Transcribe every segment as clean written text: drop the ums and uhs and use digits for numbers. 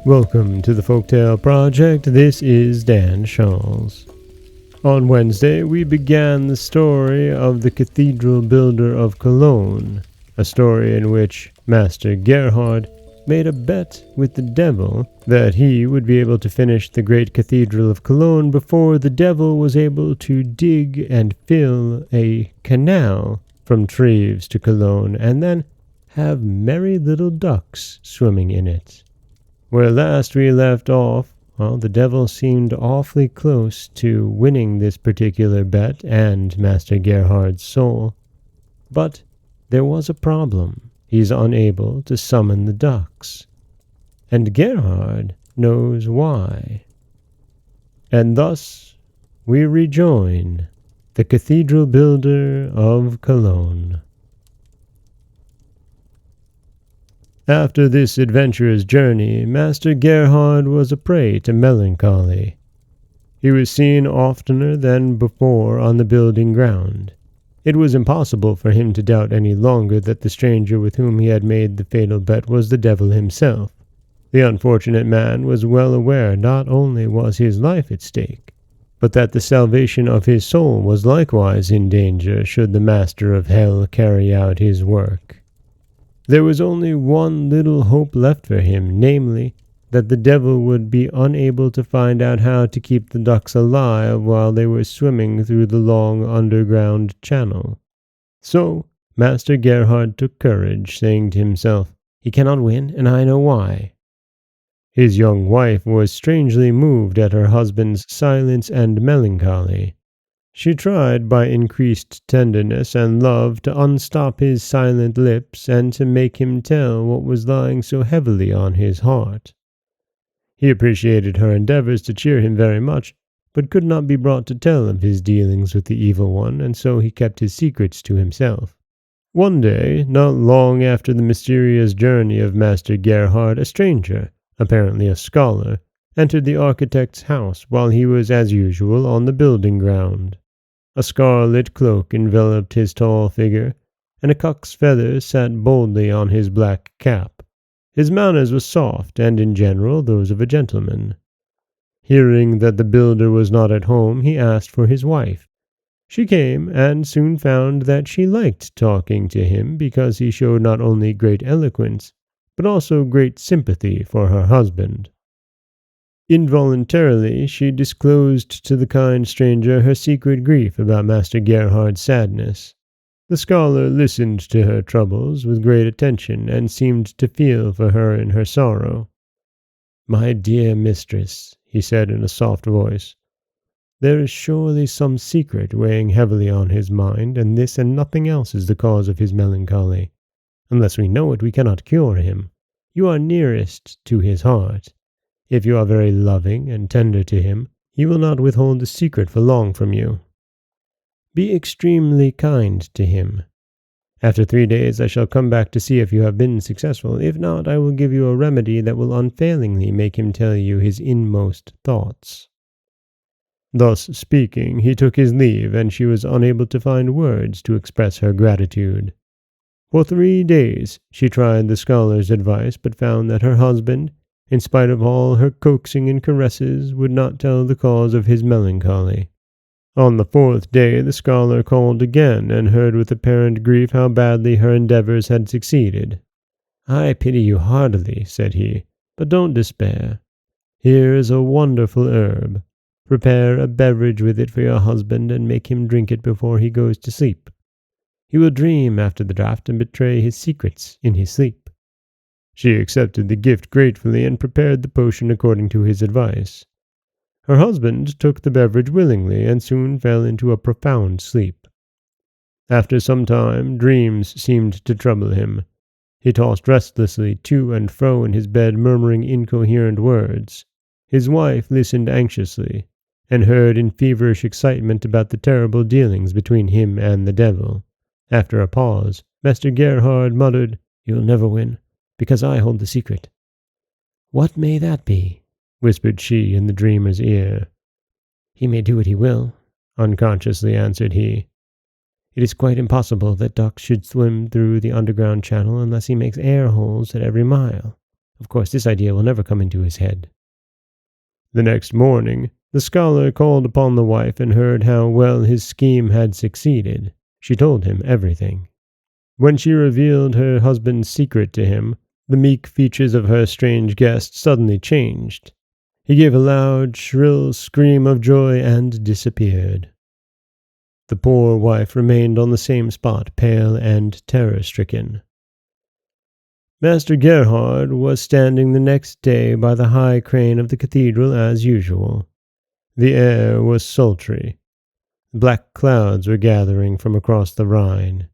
Welcome to the Folktale Project. This is Dan Scholz. On Wednesday, we began the story of the Cathedral Builder of Cologne, a story in which Master Gerhard made a bet with the devil that he would be able to finish the great Cathedral of Cologne before the devil was able to dig and fill a canal from Treves to Cologne and then have merry little ducks swimming in it. Where last we left off, the devil seemed awfully close to winning this particular bet and Master Gerhard's soul. But there was a problem. He's unable to summon the ducks. And Gerhard knows why. And thus we rejoin the Cathedral Builder of Cologne. After this adventurous journey, Master Gerhard was a prey to melancholy. He was seen oftener than before on the building ground. It was impossible for him to doubt any longer that the stranger with whom he had made the fatal bet was the devil himself. The unfortunate man was well aware not only was his life at stake, but that the salvation of his soul was likewise in danger should the master of hell carry out his work. There was only one little hope left for him, namely, that the devil would be unable to find out how to keep the ducks alive while they were swimming through the long underground channel. So Master Gerhard took courage, saying to himself, "He cannot win, and I know why." His young wife was strangely moved at her husband's silence and melancholy. She tried by increased tenderness and love to unstop his silent lips and to make him tell what was lying so heavily on his heart. He appreciated her endeavors to cheer him very much, but could not be brought to tell of his dealings with the evil one, and so he kept his secrets to himself. One day, not long after the mysterious journey of Master Gerhard, a stranger, apparently a scholar, entered the architect's house while he was as usual on the building ground. A scarlet cloak enveloped his tall figure, and a cock's feather sat boldly on his black cap. His manners were soft, and in general those of a gentleman. Hearing that the builder was not at home, he asked for his wife. She came, and soon found that she liked talking to him because he showed not only great eloquence, but also great sympathy for her husband. Involuntarily, she disclosed to the kind stranger her secret grief about Master Gerhard's sadness. The scholar listened to her troubles with great attention, and seemed to feel for her in her sorrow. "My dear mistress," he said in a soft voice, "there is surely some secret weighing heavily on his mind, and this and nothing else is the cause of his melancholy. Unless we know it, we cannot cure him. You are nearest to his heart. If you are very loving and tender to him, he will not withhold the secret for long from you. Be extremely kind to him. After 3 days I shall come back to see if you have been successful. If not, I will give you a remedy that will unfailingly make him tell you his inmost thoughts." Thus speaking, he took his leave, and she was unable to find words to express her gratitude. For 3 days she tried the scholar's advice, but found that her husband, in spite of all her coaxing and caresses, would not tell the cause of his melancholy. On the 4th day the scholar called again, and heard with apparent grief how badly her endeavors had succeeded. "I pity you heartily," said he, "but don't despair. Here is a wonderful herb. Prepare a beverage with it for your husband, and make him drink it before he goes to sleep. He will dream after the draught and betray his secrets in his sleep." She accepted the gift gratefully and prepared the potion according to his advice. Her husband took the beverage willingly and soon fell into a profound sleep. After some time, dreams seemed to trouble him. He tossed restlessly to and fro in his bed, murmuring incoherent words. His wife listened anxiously, and heard in feverish excitement about the terrible dealings between him and the devil. After a pause, Master Gerhard muttered, "You will never win, because I hold the secret." "What may that be?" whispered she in the dreamer's ear. "He may do what he will," unconsciously answered he. "It is quite impossible that ducks should swim through the underground channel unless he makes air holes at every mile. Of course, this idea will never come into his head. The next morning, the scholar called upon the wife and heard how well his scheme had succeeded. She told him everything. When she revealed her husband's secret to him, the meek features of her strange guest suddenly changed. He gave a loud, shrill scream of joy and disappeared. The poor wife remained on the same spot, pale and terror-stricken. Master Gerhard was standing the next day by the high crane of the cathedral as usual. The air was sultry. Black clouds were gathering from across the Rhine.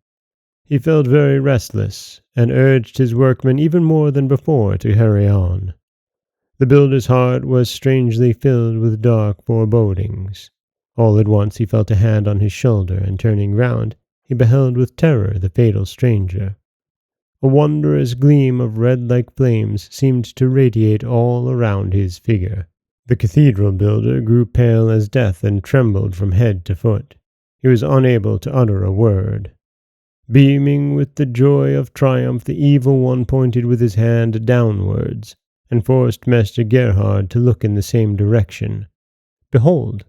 He felt very restless, and urged his workmen even more than before to hurry on. The builder's heart was strangely filled with dark forebodings. All at once he felt a hand on his shoulder, and turning round, he beheld with terror the fatal stranger. A wondrous gleam of red-like flames seemed to radiate all around his figure. The cathedral builder grew pale as death and trembled from head to foot. He was unable to utter a word. Beaming with the joy of triumph, the evil one pointed with his hand downwards, and forced Master Gerhard to look in the same direction. Behold!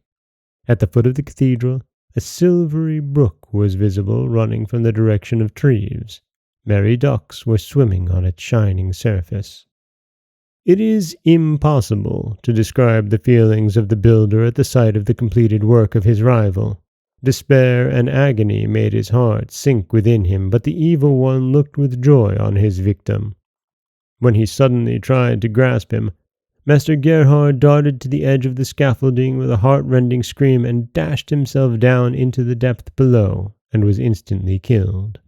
At the foot of the cathedral, a silvery brook was visible running from the direction of Treves. Merry ducks were swimming on its shining surface. It is impossible to describe the feelings of the builder at the sight of the completed work of his rival. Despair and agony made his heart sink within him, but the evil one looked with joy on his victim. When he suddenly tried to grasp him, Master Gerhard darted to the edge of the scaffolding with a heart-rending scream and dashed himself down into the depth below, and was instantly killed.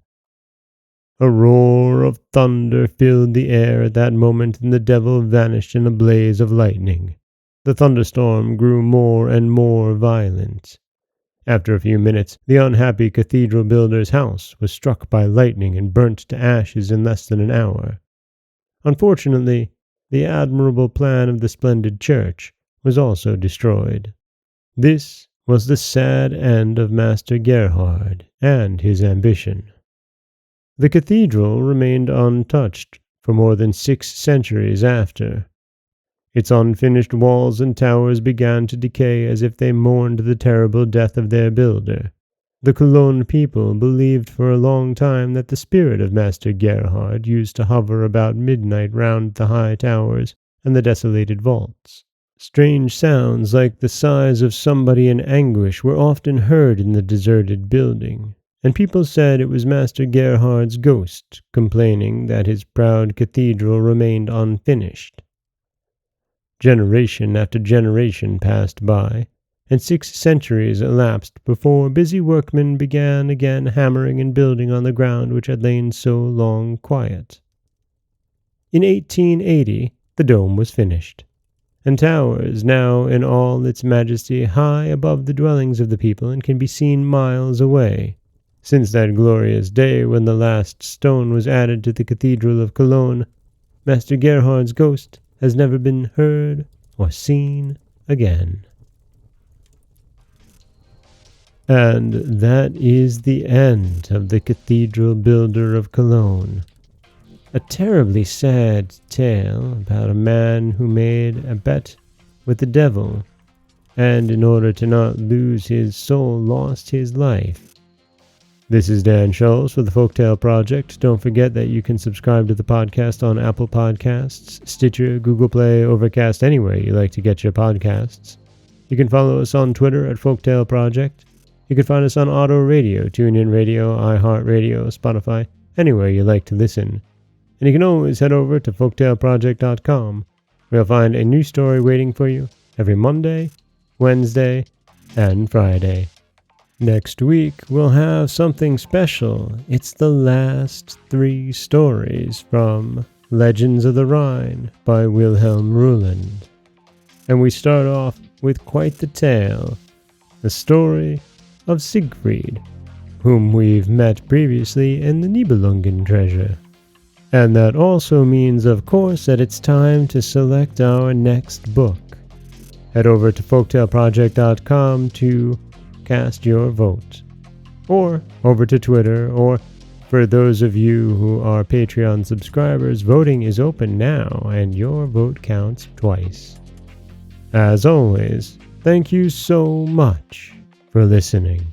A roar of thunder filled the air at that moment, and the devil vanished in a blaze of lightning. The thunderstorm grew more and more violent. After a few minutes, the unhappy cathedral builder's house was struck by lightning and burnt to ashes in less than an hour. Unfortunately, the admirable plan of the splendid church was also destroyed. This was the sad end of Master Gerhard and his ambition. The cathedral remained untouched for more than 6 centuries after. Its unfinished walls and towers began to decay as if they mourned the terrible death of their builder. The Cologne people believed for a long time that the spirit of Master Gerhard used to hover about midnight round the high towers and the desolated vaults. Strange sounds like the sighs of somebody in anguish were often heard in the deserted building, and people said it was Master Gerhard's ghost complaining that his proud cathedral remained unfinished. Generation after generation passed by, and 6 centuries elapsed before busy workmen began again hammering and building on the ground which had lain so long quiet. In 1880 the dome was finished, and towers now in all its majesty high above the dwellings of the people and can be seen miles away. Since that glorious day when the last stone was added to the Cathedral of Cologne, Master Gerhard's ghost has never been heard or seen again. And that is the end of the Cathedral Builder of Cologne. A terribly sad tale about a man who made a bet with the devil, and in order to not lose his soul, lost his life. This is Dan Scholz for the Folktale Project. Don't forget that you can subscribe to the podcast on Apple Podcasts, Stitcher, Google Play, Overcast, anywhere you like to get your podcasts. You can follow us on Twitter at Folktale Project. You can find us on Auto Radio, TuneIn Radio, iHeartRadio, Spotify, anywhere you like to listen. And you can always head over to folktaleproject.com, where you'll find a new story waiting for you every Monday, Wednesday, and Friday. Next week, we'll have something special. It's the last 3 stories from Legends of the Rhine by Wilhelm Reuland. And we start off with quite the tale, the story of Siegfried, whom we've met previously in the Nibelungen treasure. And that also means, of course, that it's time to select our next book. Head over to folktaleproject.com to cast your vote, or over to Twitter, or For those of you who are Patreon subscribers, voting is open now, and your vote counts twice. As always, thank you so much for listening.